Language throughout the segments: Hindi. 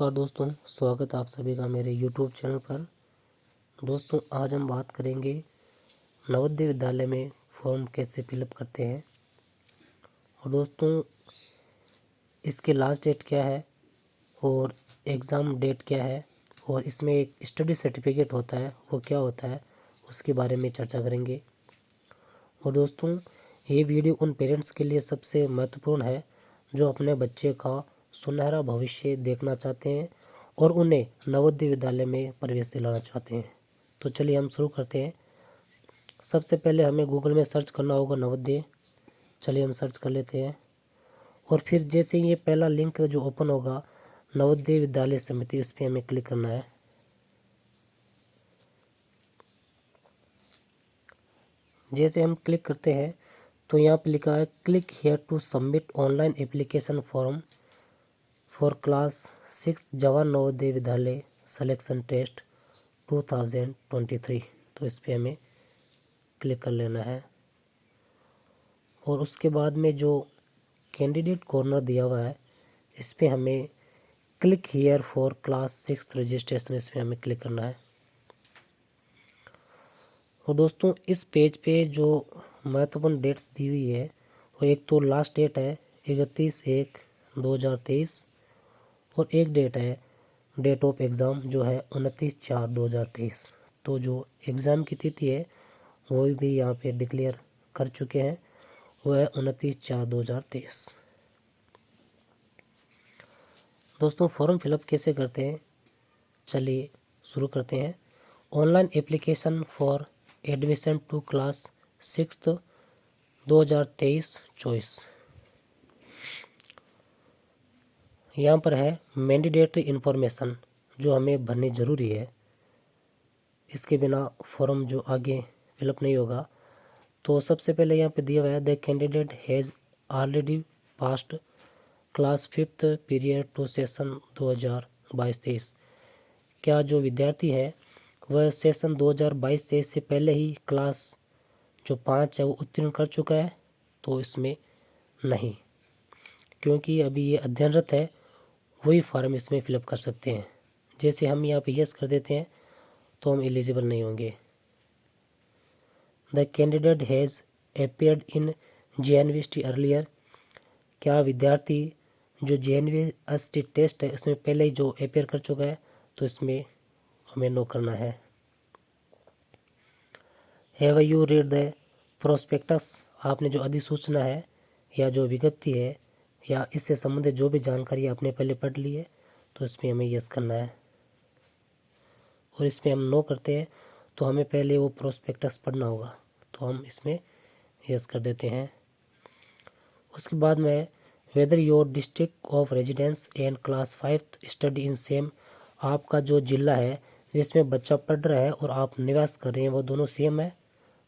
नमस्कार दोस्तों, स्वागत है आप सभी का मेरे YouTube चैनल पर। दोस्तों, आज हम बात करेंगे नवोदय विद्यालय में फॉर्म कैसे फिलअप करते हैं। और दोस्तों, इसके लास्ट डेट क्या है और एग्ज़ाम डेट क्या है और इसमें एक स्टडी सर्टिफिकेट होता है, वो क्या होता है, उसके बारे में चर्चा करेंगे। और दोस्तों, ये वीडियो उन पेरेंट्स के लिए सबसे महत्वपूर्ण है जो अपने बच्चे का सुनहरा भविष्य देखना चाहते हैं और उन्हें नवोदय विद्यालय में प्रवेश दिलाना चाहते हैं। तो चलिए हम शुरू करते हैं। सबसे पहले हमें गूगल में सर्च करना होगा नवोदय। चलिए हम सर्च कर लेते हैं और फिर जैसे ये पहला लिंक जो ओपन होगा नवोदय विद्यालय समिति, उस पर हमें क्लिक करना है। जैसे हम क्लिक करते हैं तो यहाँ पे लिखा है click here to submit online application form for class 6 Jawahar Navodaya Vidyalaya selection test 2023। तो इस पर हमें क्लिक कर लेना है और उसके बाद में जो कैंडिडेट कॉर्नर दिया हुआ है इस पर हमें click here for class 6 registration, इस पर हमें क्लिक करना है। और दोस्तों, इस पेज पे जो महत्वपूर्ण डेट्स दी हुई है वो एक तो लास्ट डेट है 31/1/2023 और एक डेट है डेट ऑफ एग्ज़ाम जो है 29/4/2023। तो जो एग्ज़ाम की तिथि है वो भी यहाँ पे डिक्लेयर कर चुके हैं, वो है 29/4/2023। दोस्तों, फॉर्म फिलअप कैसे करते हैं, चलिए शुरू करते हैं। Online application for admission to class 6 2023 choice. यहाँ पर है मैंडेटरी इन्फॉर्मेशन जो हमें भरनी ज़रूरी है, इसके बिना फॉर्म जो आगे फिलअप नहीं होगा। तो सबसे पहले यहाँ पे दिया हुआ है the candidate has already passed class 5th period to session 2022-23। क्या जो विद्यार्थी है वह सेशन 2022-23 से पहले ही क्लास जो 5 है वो उत्तीर्ण कर चुका है? तो इसमें नहीं, क्योंकि अभी ये अध्ययनरत है, वही फॉर्म इसमें फिलअप कर सकते हैं। जैसे हम यहाँ पे यस कर देते हैं तो हम एलिजिबल नहीं होंगे। The candidate has appeared in JNVST earlier. क्या विद्यार्थी जो JNVST टेस्ट है इसमें पहले ही जो अपीयर कर चुका है? तो इसमें हमें नो करना है। Have you read the prospectus. आपने जो अधिसूचना है या जो विज्ञप्ति है या इससे संबंधित जो भी जानकारी आपने पहले पढ़ ली है? तो इसमें हमें यस करना है। और इसमें हम नो करते हैं तो हमें पहले वो प्रोस्पेक्टस पढ़ना होगा, तो हम इसमें यस कर देते हैं। उसके बाद में whether your district of residence and class 5 study in same. आपका जो ज़िला है जिसमें बच्चा पढ़ रहा है और आप निवास कर रहे हैं वो दोनों सेम है,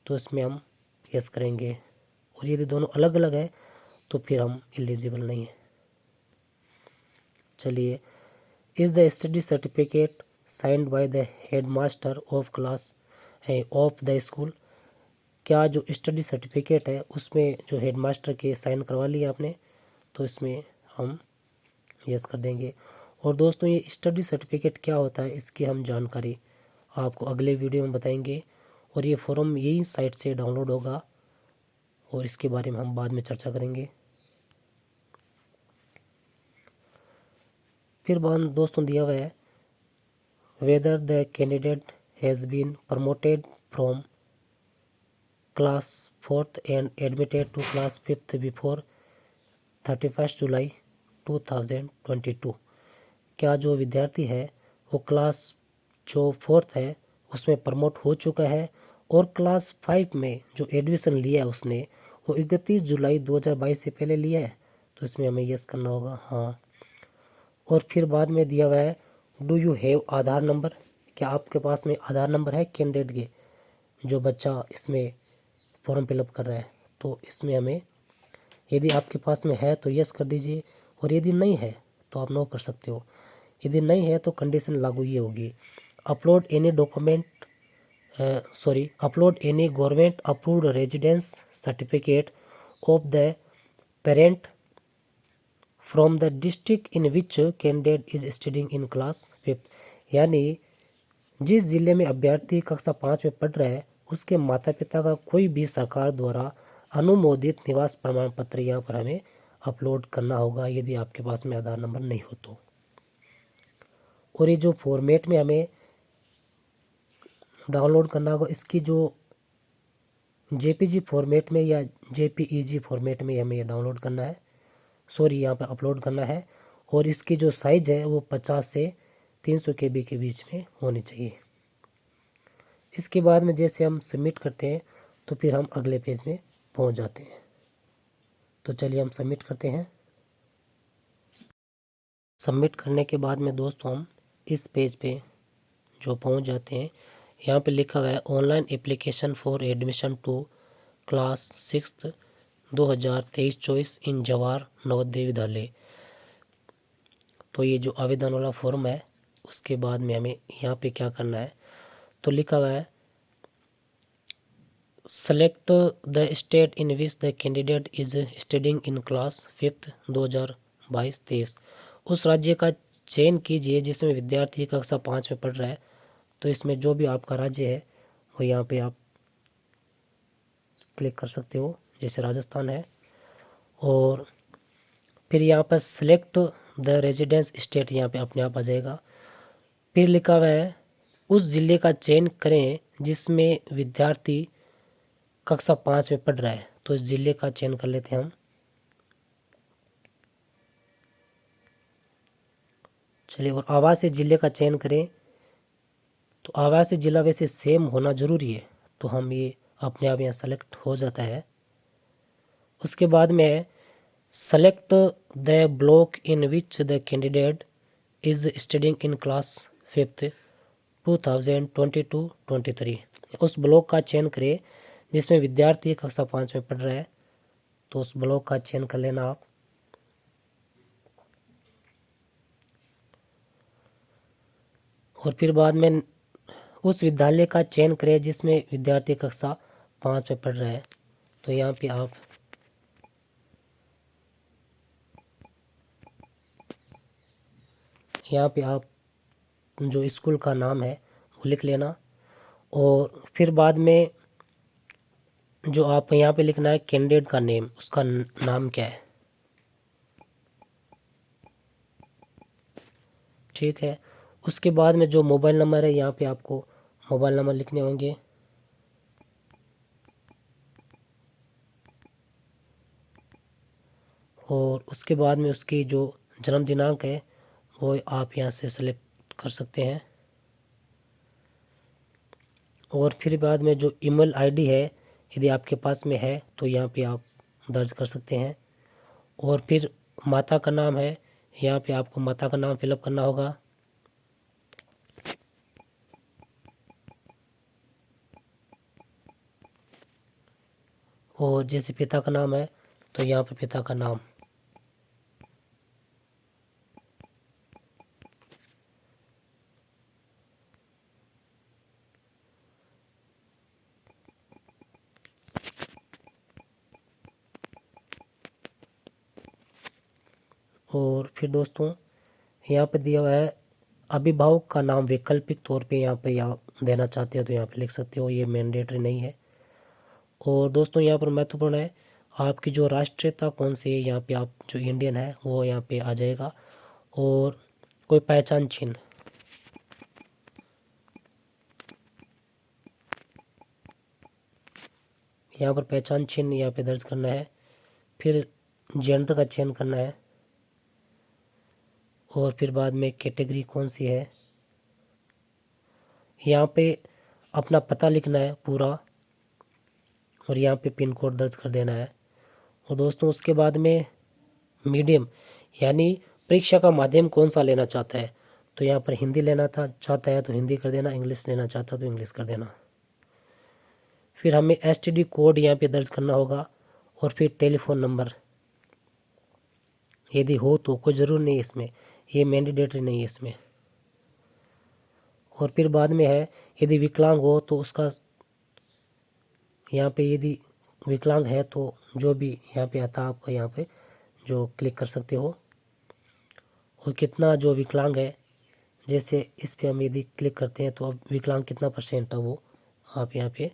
तो इसमें हम यस करेंगे। और यदि दोनों अलग अलग है तो फिर हम एलिजिबल नहीं है। चलिए, is the study certificate signed by the head master of class of the school. क्या जो स्टडी सर्टिफिकेट है उसमें जो हेड मास्टर के साइन करवा लिए आपने? तो इसमें हम यस कर देंगे। और दोस्तों, ये स्टडी सर्टिफिकेट क्या होता है इसकी हम जानकारी आपको अगले वीडियो में बताएंगे। और ये फॉर्म यही साइट से डाउनलोड होगा और इसके बारे में हम बाद में चर्चा करेंगे। फिर बाद दोस्तों दिया हुआ है whether the candidate has been promoted from class 4th and admitted to class 5th before 31 July 2022। क्या जो विद्यार्थी है वो क्लास जो 4th है उसमें प्रमोट हो चुका है और क्लास 5 में जो एडमिशन लिया है उसने वो 31 जुलाई 2022 से पहले लिया है? तो इसमें हमें यस करना होगा, हाँ। और फिर बाद में दिया हुआ है do you have Aadhaar number. क्या आपके पास में आधार नंबर है कैंडिडेट के, जो बच्चा इसमें फॉर्म फिलअप कर रहा है? तो इसमें हमें यदि आपके पास में है तो यस कर दीजिए और यदि नहीं है तो आप नो कर सकते हो। यदि नहीं है तो कंडीशन लागू ये होगी upload any document upload any government approved residence certificate of the parent from the district in which candidate is studying in class 5th, यानी जिस जिले में अभ्यर्थी कक्षा 5 में पढ़ रहा है उसके माता पिता का कोई भी सरकार द्वारा अनुमोदित निवास प्रमाण पत्र यहाँ पर हमें अपलोड करना होगा, यदि आपके पास में आधार नंबर नहीं हो तो। और ये जो फॉर्मेट में हमें डाउनलोड करना होगा, इसकी जो जेपीजी फॉर्मेट में या जेपीईजी फॉर्मेट में हमें ये डाउनलोड करना है, सॉरी यहाँ पे अपलोड करना है। और इसकी जो साइज़ है वो 50 से 300 KB के बीच में होनी चाहिए। इसके बाद में जैसे हम सबमिट करते हैं तो फिर हम अगले पेज में पहुंच जाते हैं। तो चलिए हम सबमिट करते हैं। सबमिट करने के बाद में दोस्तों हम इस पेज पे जो पहुंच जाते हैं, यहाँ पे लिखा हुआ है online application for admission to class 6th 2023-24 in Jawahar Navodaya Vidyalaya. तो ये जो आवेदन वाला फॉर्म है उसके बाद में हमें यहाँ पे क्या करना है, तो लिखा हुआ है select the state in which the candidate is studying in class 5th 2022-23। उस राज्य का चयन कीजिए जिसमें विद्यार्थी कक्षा 5 में पढ़ रहा है। तो इसमें जो भी आपका राज्य है वो यहाँ पे आप क्लिक कर सकते हो, जैसे राजस्थान है। और फिर यहाँ पर सिलेक्ट द रेजिडेंस स्टेट यहाँ पे अपने आप आ जाएगा। फिर लिखा हुआ है उस जिले का चयन करें जिसमें विद्यार्थी कक्षा 5 में पढ़ रहा है। तो इस जिले का चयन कर लेते हैं हम। चलिए, और आवासीय जिले का चयन करें। तो आवासीय जिला वैसे सेम होना ज़रूरी है, तो हम ये अपने आप यहाँ सेलेक्ट हो जाता है। उसके बाद में select the block in which the candidate is studying in class 5th 2022-23। उस ब्लॉक का चयन करें जिसमें विद्यार्थी कक्षा 5 में पढ़ रहा है। तो उस ब्लॉक का चयन कर लेना आप। और फिर बाद में उस विद्यालय का चयन करें जिसमें विद्यार्थी कक्षा 5 में पढ़ रहा है। तो यहाँ पे आप जो स्कूल का नाम है वो लिख लेना। और फिर बाद में जो आप यहाँ पे लिखना है कैंडिडेट का नेम, उसका नाम क्या है, ठीक है। उसके बाद में जो मोबाइल नंबर है यहाँ पे आपको मोबाइल नंबर लिखने होंगे। और उसके बाद में उसकी जो जन्म दिनांक है वो आप यहाँ से सेलेक्ट कर सकते हैं। और फिर बाद में जो ईमेल आईडी है यदि आपके पास में है तो यहाँ पे आप दर्ज कर सकते हैं। और फिर माता का नाम है, यहाँ पे आपको माता का नाम फिलअप करना होगा। और जैसे पिता का नाम है तो यहाँ पे पिता का नाम। और फिर दोस्तों यहाँ पे दिया हुआ है अभिभावक का नाम वैकल्पिक तौर पे यहाँ पे या देना चाहते हो तो यहाँ पे लिख सकते हो, ये मैंडेटरी नहीं है। और दोस्तों यहाँ पर महत्वपूर्ण है आपकी जो राष्ट्रीयता कौन सी है, यहाँ पे आप जो इंडियन है वो यहाँ पे आ जाएगा। और कोई पहचान चिन्ह, यहाँ पर पहचान चिन्ह यहाँ पे दर्ज करना है। फिर जेंडर का चयन करना है। और फिर बाद में कैटेगरी कौन सी है, यहाँ पे अपना पता लिखना है पूरा। और यहाँ पे पिन कोड दर्ज कर देना है। और दोस्तों उसके बाद में मीडियम यानी परीक्षा का माध्यम कौन सा लेना चाहता है, तो यहाँ पर हिंदी लेना चाहता है तो हिंदी कर देना, इंग्लिश लेना चाहता है तो इंग्लिश कर देना। फिर हमें एसटीडी कोड यहाँ पे दर्ज करना होगा। और फिर टेलीफोन नंबर यदि हो तो, कोई ज़रूर नहीं इसमें, ये मैंडेटरी नहीं है इसमें। और फिर बाद में है यदि विकलांग हो तो उसका यहाँ पे, यदि विकलांग है तो जो भी यहाँ पे आता है आपको यहाँ पे जो क्लिक कर सकते हो। और कितना जो विकलांग है, जैसे इस पे हम यदि क्लिक करते हैं तो अब विकलांग कितना परसेंट है वो आप यहाँ पे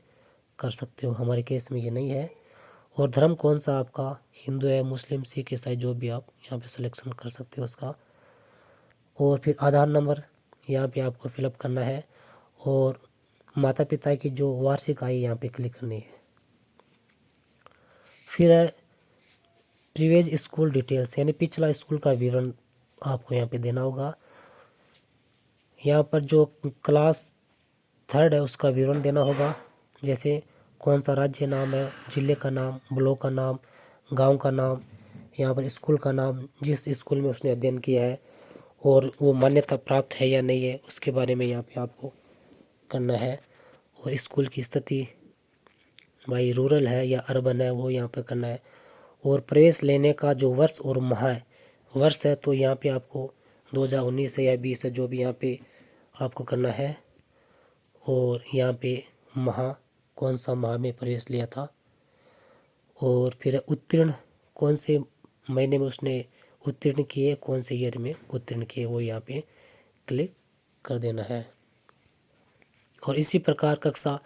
कर सकते हो। हमारे केस में ये नहीं है। और धर्म कौन सा आपका, हिंदू है, मुस्लिम, सिख, ईसाई, जो भी आप यहाँ पे सिलेक्शन कर सकते हो उसका। और फिर आधार नंबर यहाँ पे आपको फिलअप करना है। और माता पिता की जो वार्षिक आय यहाँ पे क्लिक करनी है। फिर है प्रीवियस स्कूल डिटेल्स, यानी पिछला स्कूल का विवरण आपको यहाँ पे देना होगा। यहाँ पर जो क्लास 3 है उसका विवरण देना होगा, जैसे कौन सा राज्य नाम है, जिले का नाम, ब्लॉक का नाम, गांव का नाम, यहाँ पर स्कूल का नाम, जिस स्कूल में उसने अध्ययन किया है और वो मान्यता प्राप्त है या नहीं है उसके बारे में यहाँ पे आपको करना है। और स्कूल की स्थिति, भाई रूरल है या अर्बन है, वो यहाँ पे करना है। और प्रवेश लेने का जो वर्ष और माह है, वर्ष है तो यहाँ पे आपको 2019 है या 20 है, जो भी यहाँ पे आपको करना है। और यहाँ पे माह, कौन सा माह में प्रवेश लिया था। और फिर उत्तीर्ण, कौन से महीने में उसने उत्तीर्ण किए, कौन से ईयर में उत्तीर्ण किए, वो यहाँ पे क्लिक कर देना है। और इसी प्रकार कक्षा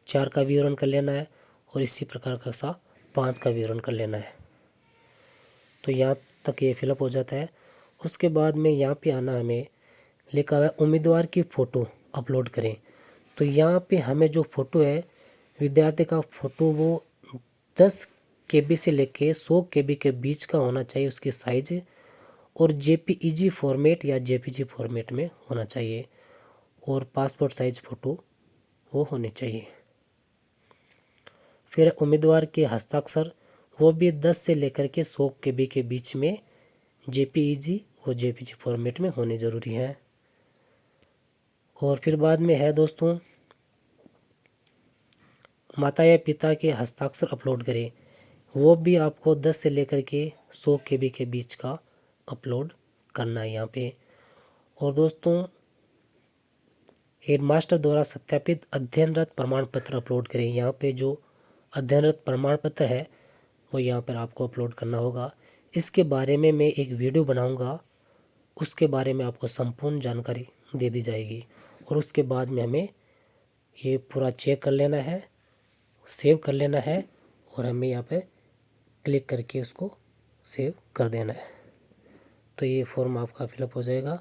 4 का विवरण कर लेना है और इसी प्रकार कक्षा 5 का विवरण कर लेना है। तो यहाँ तक ये फिलअप हो जाता है। उसके बाद में यहाँ पे आना, हमें लिखा हुआ है उम्मीदवार की फ़ोटो अपलोड करें। तो यहाँ पे हमें जो फ़ोटो है विद्यार्थी का फ़ोटो, वो 10 KB से लेके 100 KB के बीच का होना चाहिए उसकी साइज। और JPEG फॉर्मेट या JPG फॉर्मेट में होना चाहिए। और पासपोर्ट साइज फ़ोटो वो होनी चाहिए। फिर उम्मीदवार के हस्ताक्षर, वो भी 10 से लेकर के 100 KB के बीच में JPEG और JPG फॉर्मेट में होने ज़रूरी है। और फिर बाद में है दोस्तों, माता या पिता के हस्ताक्षर अपलोड करें, वो भी आपको 10 से लेकर के 100 KB के बीच का अपलोड करना है यहाँ पे। और दोस्तों, हेडमास्टर द्वारा सत्यापित अध्ययनरत प्रमाण पत्र अपलोड करें। यहाँ पे जो अध्ययनरत प्रमाण पत्र है वो यहाँ पर आपको अपलोड करना होगा। इसके बारे में मैं एक वीडियो बनाऊंगा, उसके बारे में आपको संपूर्ण जानकारी दे दी जाएगी। और उसके बाद में हमें ये पूरा चेक कर लेना है, सेव कर लेना है और हमें यहाँ पे क्लिक करके उसको सेव कर देना है। तो ये फॉर्म आपका फिलअप हो जाएगा।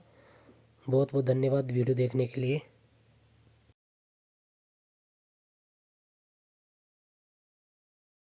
बहुत बहुत धन्यवाद वीडियो देखने के लिए।